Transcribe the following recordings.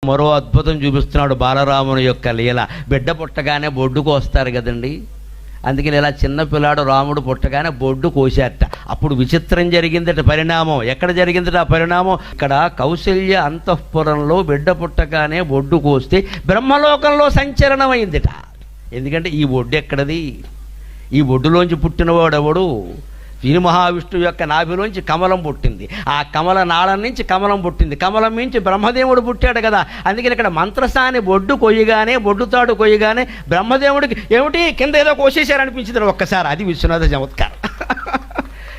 మరో అద్భుతం చూపిస్తున్నాడు బాలరాముని యొక్క లీల. బిడ్డ పుట్టగానే బొడ్డుకు వస్తారు కదండి, అందుకని ఇలా చిన్నపిల్లాడు రాముడు పుట్టగానే బొడ్డు కోశారట. అప్పుడు విచిత్రం జరిగిందట పరిణామం. ఎక్కడ జరిగిందట ఆ పరిణామం? ఇక్కడ కౌసల్య అంతఃపురంలో బిడ్డ పుట్టగానే బొడ్డు కోస్తే బ్రహ్మలోకంలో సంచలనం అయిందిట. ఎందుకంటే ఈ బొడ్డు ఎక్కడది? ఈ బొడ్డులోంచి పుట్టినవాడెవడు? శ్రీ మహావిష్ణువు యొక్క నాభిలోంచి కమలం పుట్టింది, ఆ కమల నాళం నుంచి కమలం పుట్టింది, కమలం నుంచి బ్రహ్మదేవుడు పుట్టాడు కదా. అందుకని ఇక్కడ మంత్రసాని బొడ్డు కొయ్యగానే, బొడ్డుతాడు కొయ్యగానే బ్రహ్మదేవుడికి ఏమిటి కింద ఏదో కోసేశారనిపించింది ఒక్కసారి. అది విశ్వనాథ చమత్కారం.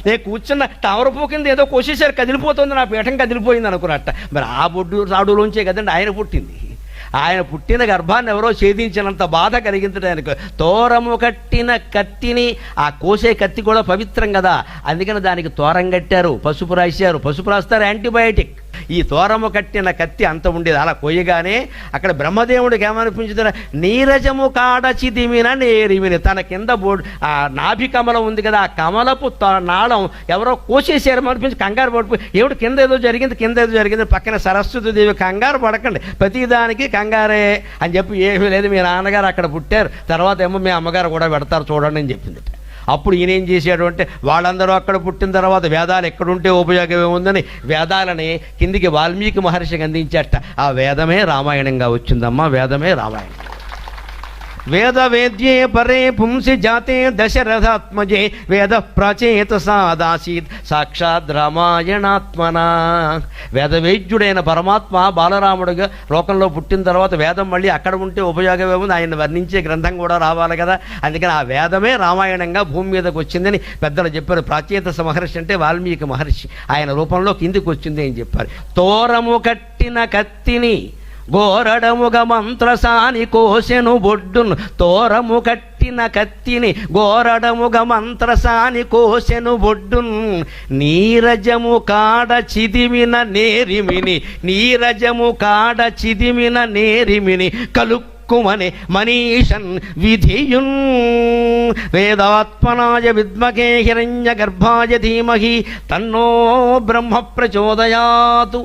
నేను కూర్చున్న తామరపూ కింద ఏదో కోసేశారు, కదిలిపోతుంది, నా పీఠం కదిలిపోయింది అనుకున్నట్ట. మరి ఆ బొడ్డు తాడులోంచే కదండి ఆయన పుట్టింది. ఆయన పుట్టిన గర్భాన్ని ఎవరో ఛేదించినంత బాధ కలిగింది ఆయనకు. తోరము కట్టిన కత్తిని, ఆ కోసే కత్తి కూడా పవిత్రం కదా, అందుకని దానికి తోరం కట్టారు, పసుపు రాశారు. పసుపు రాస్తారు యాంటీబయాటిక్. ఈ తోరము కట్టిన కత్తి అంత ఉండేది. అలా కొయ్యగానే అక్కడ బ్రహ్మదేవుడికి ఏమనిపించుతున్నా, నీరజము కాడ చిదిమిన నేరిమిని, తన కింద ఆ నాభి కమలం ఉంది కదా, ఆ కమలపు నాళం ఎవరో కోసేసారు అనిపించి కంగారు పడిపోయి, ఏమిటి కింద ఏదో జరిగింది, కింద ఏదో జరిగింది. పక్కన సరస్వతి దేవి, కంగారు పడకండి, ప్రతిదానికి కంగారే అని చెప్పి, ఏమీ లేదు మీ నాన్నగారు అక్కడ పుట్టారు, తర్వాత ఏమో మీ అమ్మగారు కూడా పెడతారు చూడండి అని చెప్పింది. అప్పుడు ఈయన ఏం చేశాడు అంటే, వాళ్ళందరూ అక్కడ పుట్టిన తర్వాత వేదాలు ఎక్కడుంటే ఉపయోగం ఏముందని వేదాలని కిందికి వాల్మీకి మహర్షికి అందించట. ఆ వేదమే రామాయణంగా వచ్చిందమ్మా, వేదమే రామాయణం. వేద వేద్యే పరే పుంసి జాతే దశరథాత్మజే వేద ప్రాచేత సాదాసీత్ సాక్షాత్ రామాయణాత్మనా. వేదవేద్యుడైన పరమాత్మ బాలరాముడుగా లోకంలో పుట్టిన తర్వాత వేదం మళ్ళీ అక్కడ ఉంటే ఉపయోగమే ఉంది, ఆయన వర్ణించే గ్రంథం కూడా రావాలి కదా. అందుకని ఆ వేదమే రామాయణంగా భూమి మీదకి వచ్చిందని పెద్దలు చెప్పారు. ప్రాచేత మహర్షి అంటే వాల్మీకి మహర్షి, ఆయన రూపంలో కిందికి వచ్చింది అని చెప్పారు. తోరము కట్టిన కత్తిని గోరడముగ మంత్రసాని కోసెను బొడ్డును, తోరము కట్టిన కత్తిని గోరడముగ మంత్రసాని కోసెను బొడ్డును, నీరజము కాడ చిదిమిన నేరిమిని, నీరజము కాడ చిదిమిన నేరిమిని కలుక్కుమని మనీషన్ విధియున్. వేదాత్మనాయ విద్మకే హిరణ్య గర్భాయ ధీమహి తన్నో బ్రహ్మ ప్రచోదయాతు.